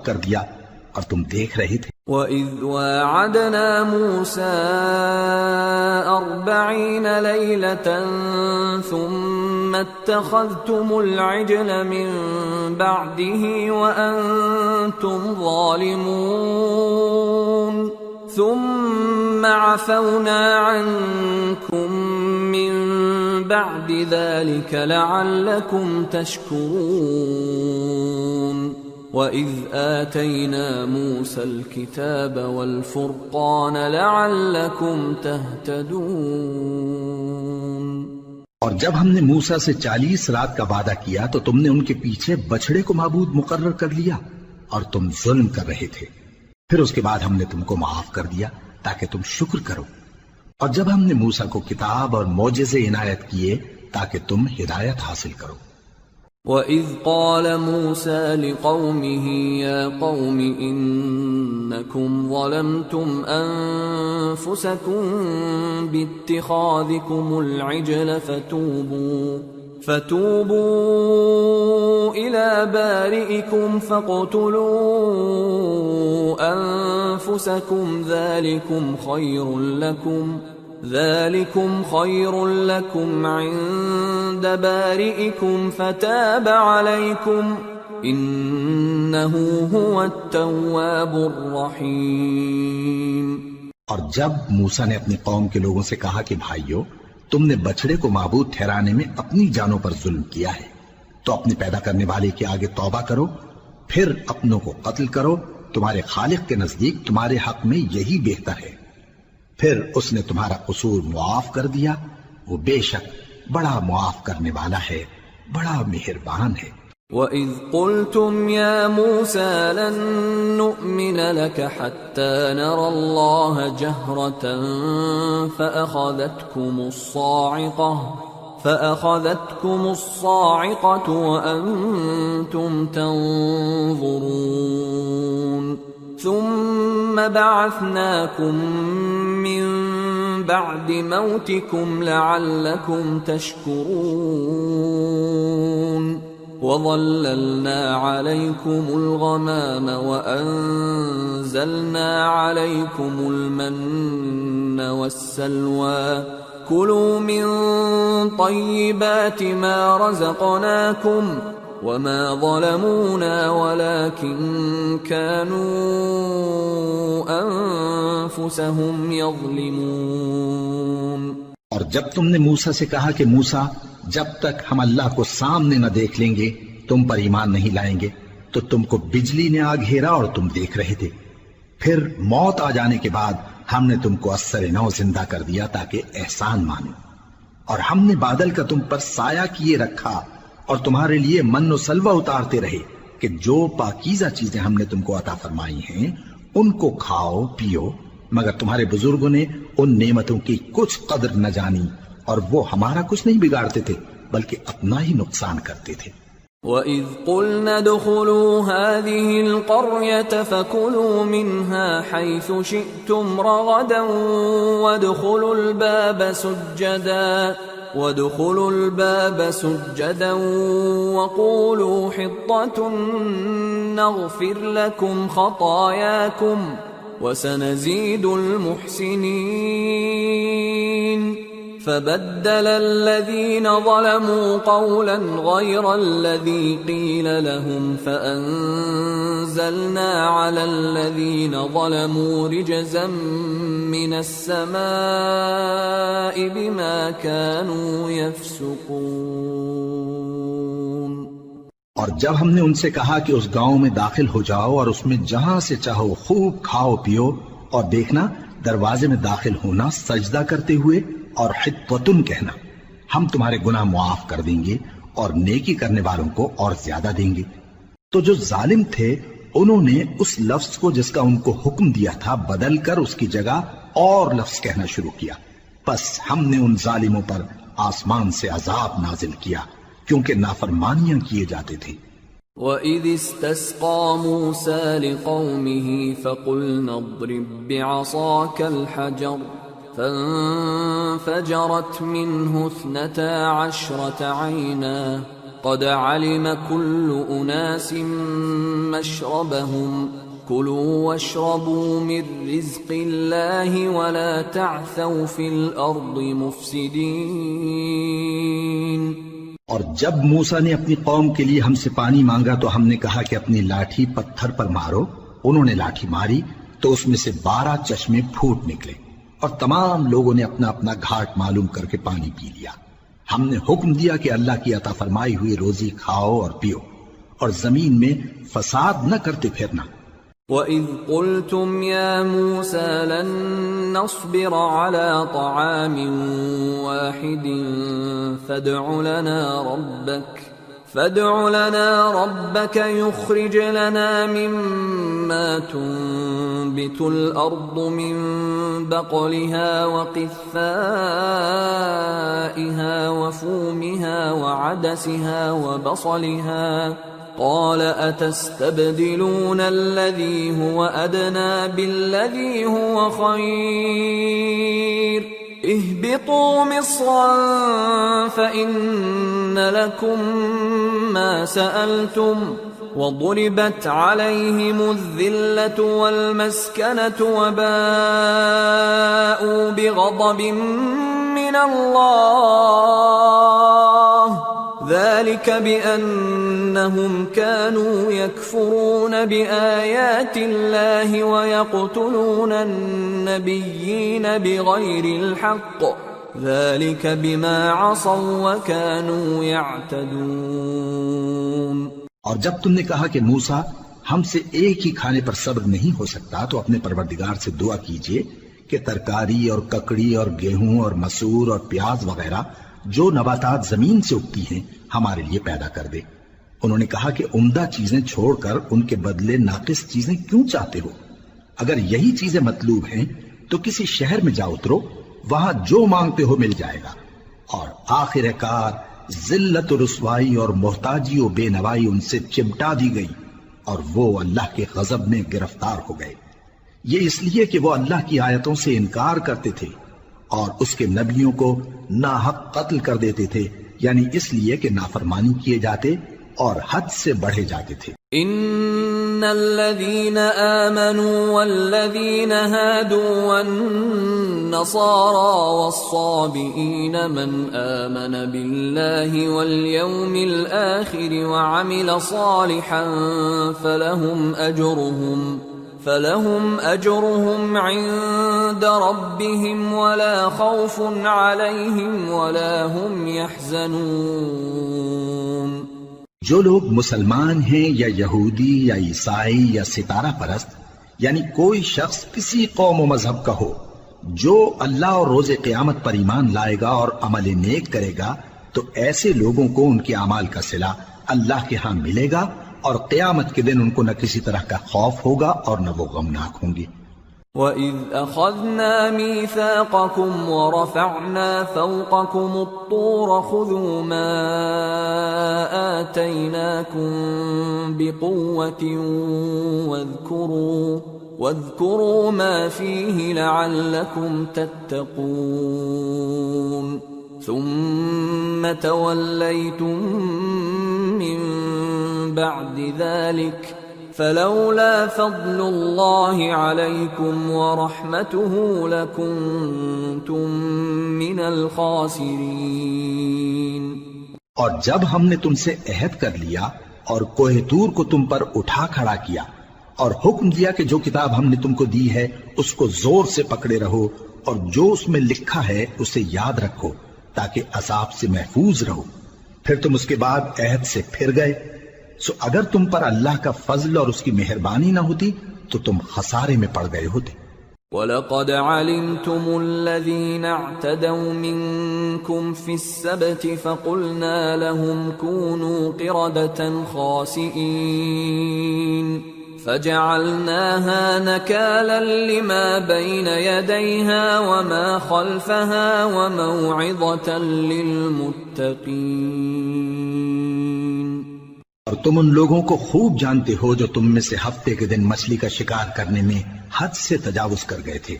کر دیا اور تم دیکھ رہے تھے۔ وَإِذْ وَاعَدْنَا مُوسَىٰ 40 لَيْلَةً ثُمَّ اتَّخَذْتُمُ الْعِجْلَ مِن بَعْدِهِ وَأَنتُمْ ظَالِمُونَ ثُمَّ عَفَوْنَا عَنكُم مِّن بَعْدِ ذَلِكَ لَعَلَّكُمْ تَشْكُرُونَ وَإِذْ آتَيْنَا مُوسَى الْكِتَابَ وَالْفُرْقَانَ لَعَلَّكُمْ تَهْتَدُونَ۔ اور جب ہم نے موسیٰ سے 40 رات کا وعدہ کیا تو تم نے ان کے پیچھے بچڑے کو معبود مقرر کر لیا اور تم ظلم کر رہے تھے، پھر اس کے بعد ہم نے تم کو معاف کر دیا تاکہ تم شکر کرو۔ اور جب ہم نے موسیٰ کو کتاب اور معجزے عنایت کیے تاکہ تم ہدایت حاصل کرو۔ وَإِذْ قَالَ مُوسَىٰ لِقَوْمِهِ يَا قَوْمِ إِنَّكُمْ ظَلَمْتُمْ أَنفُسَكُمْ بِاتِّخَاذِكُمُ الْعِجْلَ فَتُوبُوا إِلَىٰ بَارِئِكُمْ فَاقْتُلُوا أَنفُسَكُمْ ذَلِكُمْ خَيْرٌ لَكُمْ عِندَ بَارِئِكُمْ فَتَابَ عَلَيْكُمْ إِنَّهُ هُوَ التَّوَّابُ الرَّحِيمُ۔ اور جب موسیٰ نے اپنی قوم کے لوگوں سے کہا کہ بھائیو، تم نے بچڑے کو معبود ٹھہرانے میں اپنی جانوں پر ظلم کیا ہے، تو اپنے پیدا کرنے والے کے آگے توبہ کرو، پھر اپنوں کو قتل کرو، تمہارے خالق کے نزدیک تمہارے حق میں یہی بہتر ہے، پھر اس نے تمہارا قصور معاف کر دیا، وہ بے شک بڑا معاف کرنے والا ہے، بڑا مہربان ہے۔ وَإِذْ قُلْتُمْ يَا مُوسَىٰ لَن نُّؤْمِنَ لَكَ حَتَّىٰ نَرَى اللَّهَ جَهْرَةً فَأَخَذَتْكُمُ الصَّاعِقَةُ وَأَنتُمْ تَنظُرُونَ ثُمَّ بَعَثْنَاكُم مِّن بَعْدِ مَوْتِكُمْ لَعَلَّكُمْ تَشْكُرُونَ وَظَلَّلْنَا عَلَيْكُمُ الْغَمَامَ وَأَنزَلْنَا عَلَيْكُمُ الْمَنَّ وَالسَّلْوَىٰ كُلُوا مِن طَيِّبَاتِ مَا رَزَقْنَاكُمْ وَمَا ظَلَمُونَا وَلَٰكِن كَانُوا أَنفُسَهُمْ يَظْلِمُونَ۔ اور جب تم نے موسیٰ سے کہا کہ موسیٰ، جب تک ہم اللہ کو سامنے نہ دیکھ لیں گے تم پر ایمان نہیں لائیں گے، تو تم کو بجلی نے آ گھیرا اور تم دیکھ رہے تھے، پھر موت آ جانے کے بعد ہم نے تم کو اثر نو زندہ کر دیا تاکہ احسان مانو، اور ہم نے بادل کا تم پر سایہ کیے رکھا اور تمہارے لیے من و سلوہ اتارتے رہے کہ جو پاکیزہ چیزیں ہم نے تم کو عطا فرمائی ہیں ان کو کھاؤ پیو، مگر تمہارے بزرگوں نے ان نعمتوں کی کچھ قدر نہ جانی اور وہ ہمارا کچھ نہیں بگاڑتے تھے بلکہ اپنا ہی نقصان کرتے تھے۔ وَإِذْ قُلْنَا ادْخُلُوا هَٰذِهِ الْقَرْيَةَ فَكُلُوا مِنْهَا حَيْثُ شِئْتُمْ رَغَدًا وَادْخُلُوا الْبَابَ سُجَّدًا وَقُولُوا حِطَّةٌ نَّغْفِرْ لَكُمْ خَطَايَاكُمْ وَسَنَزِيدُ الْمُحْسِنِينَ فَبَدَّلَ الَّذِينَ ظَلَمُوا قَوْلًا غَيْرَ الَّذِي قِيلَ لَهُمْ فَأَنزَلْنَا عَلَى الَّذِينَ ظَلَمُوا رِجْزًا مِّنَ السَّمَاءِ بِمَا كَانُوا يَفْسُقُونَ۔ اور جب ہم نے ان سے کہا کہ اس گاؤں میں داخل ہو جاؤ اور اس میں جہاں سے چاہو خوب کھاؤ پیو، اور دیکھنا دروازے میں داخل ہونا سجدہ کرتے ہوئے اور حطوتن کہنا، ہم تمہارے گناہ معاف کر دیں گے اور نیکی کرنے والوں کو اور زیادہ دیں گے۔ تو جو ظالم تھے انہوں نے اس لفظ کو جس کا ان کو حکم دیا تھا بدل کر اس کی جگہ اور لفظ کہنا شروع کیا، پس ہم نے ان ظالموں پر آسمان سے عذاب نازل کیا کیونکہ نافرمانیاں کیے جاتے تھے۔ وَإِذِ اسْتَسْقَىٰ مُوسَىٰ لِقَوْمِهِ فَقُلْنَا اضْرِب بِّعَصَاكَ الْحَجَرَ فَانفَجَرَتْ مِنْهُ 12 عَيْنًا قد علم كل أناس مشربهم كلوا واشربوا من رزق الله ولا تعثوا في الأرض مفسدين۔ اور جب موسیٰ نے اپنی قوم کے لیے ہم سے پانی مانگا تو ہم نے کہا کہ اپنی لاٹھی پتھر پر مارو۔ انہوں نے لاٹھی ماری تو اس میں سے 12 چشمے پھوٹ نکلے، اور تمام لوگوں نے اپنا اپنا گھاٹ معلوم کر کے پانی پی لیا۔ ہم نے حکم دیا کہ اللہ کی عطا فرمائی ہوئی روزی کھاؤ اور پیو، اور زمین میں فساد نہ کرتے پھرنا۔ وَإِذْ قُلْتُمْ يَا مُوسَى لَن نَّصْبِرَ عَلَى طَعَامٍ وَاحِدٍ فادع لنا ربك يخرج لنا مما تنبت الأرض من بقلها وقثائها وفومها وعدسها وبصلها قال أتستبدلون الذي هو أدنى بالذي هو خير اهبطوا مصرا فإن لكم ما سألتم وضربت عليهم الذلة والمسكنة وباءوا بغضب من الله ذلك بأنهم كانوا يكفرون بآيات الله ويقتلون النبيين بغير الحق ذلك بما عصوا وكانوا يعتدون۔ اور جب تم نے کہا کہ موسیٰ ہم سے ایک ہی کھانے پر صبر نہیں ہو سکتا تو اپنے پروردگار سے دعا کیجئے کہ ترکاری اور ککڑی اور گیہوں اور مسور اور پیاز وغیرہ جو نباتات زمین سے اگتی ہیں ہمارے لیے پیدا کر دے۔ انہوں نے کہا کہ عمدہ چیزیں چھوڑ کر ان کے بدلے ناقص چیزیں کیوں چاہتے ہو؟ اگر یہی چیزیں مطلوب ہیں تو کسی شہر میں جا اترو، وہاں جو مانگتے ہو مل جائے گا۔ اور آخر کار ذلت و رسوائی اور محتاجی و بے نوائی ان سے چمٹا دی گئی اور وہ اللہ کے غضب میں گرفتار ہو گئے، یہ اس لیے کہ وہ اللہ کی آیتوں سے انکار کرتے تھے اور اس کے نبیوں کو ناحق قتل کر دیتے تھے، یعنی اس لیے کہ نافرمانی کیے جاتے اور حد سے بڑھے جاتے تھے۔ ان الذين آمنوا والذين هادوا والنصارى والصابئين من آمن بالله واليوم الآخر وعمل صالحا فلهم أجرهم عند ربهم ولا خوف عليهم ولا هم يحزنون۔ جو لوگ مسلمان ہیں یا یہودی یا عیسائی یا ستارہ پرست، یعنی کوئی شخص کسی قوم و مذہب کا ہو، جو اللہ اور روز قیامت پر ایمان لائے گا اور عمل نیک کرے گا تو ایسے لوگوں کو ان کے اعمال کا صلہ اللہ کے ہاں ملے گا، اور قیامت کے دن ان کو نہ کسی طرح کا خوف ہوگا اور نہ وہ غمناک ہوں گے۔ وَإِذْ أَخَذْنَا مِيثَاقَكُمْ وَرَفَعْنَا فَوْقَكُمُ الطُّورَ خُذُوا مَا آتَيْنَاكُمْ بِقُوَّةٍ وَاذْكُرُوا مَا فِيهِ لَعَلَّكُمْ تَتَّقُونَ ثُمَّ تَوَلَّيْتُمْ مِنْ بعد ذلك فلولا فضل الله عليكم ورحمته لكنتم من الخاسرين۔ اور جب ہم نے تم سے عہد کر لیا اور کوہ طور کو تم پر اٹھا کھڑا کیا اور حکم دیا کہ جو کتاب ہم نے تم کو دی ہے اس کو زور سے پکڑے رہو اور جو اس میں لکھا ہے اسے یاد رکھو تاکہ عذاب سے محفوظ رہو، پھر تم اس کے بعد عہد سے پھر گئے، سو اگر تم پر اللہ کا فضل اور اس کی مہربانی نہ ہوتی تو تم خسارے میں پڑ گئے ہوتے۔ وَلَقَدْ عَلِمْتُمُ الَّذِينَ اعْتَدَوْا مِنْكُمْ فِي السَّبْتِ فَقُلْنَا لَهُمْ كُونُوا قِرَدَةً خَاسِئِينَ فَجَعَلْنَاهَا نَكَالًا لِمَا بَيْنَ يَدَيْهَا وَمَا خَلْفَهَا وَمَوْعِظَةً لِلْمُتَّقِينَ۔ اور تم ان لوگوں کو خوب جانتے ہو جو تم میں سے ہفتے کے دن مچھلی کا شکار کرنے میں حد سے تجاوز کر گئے تھے،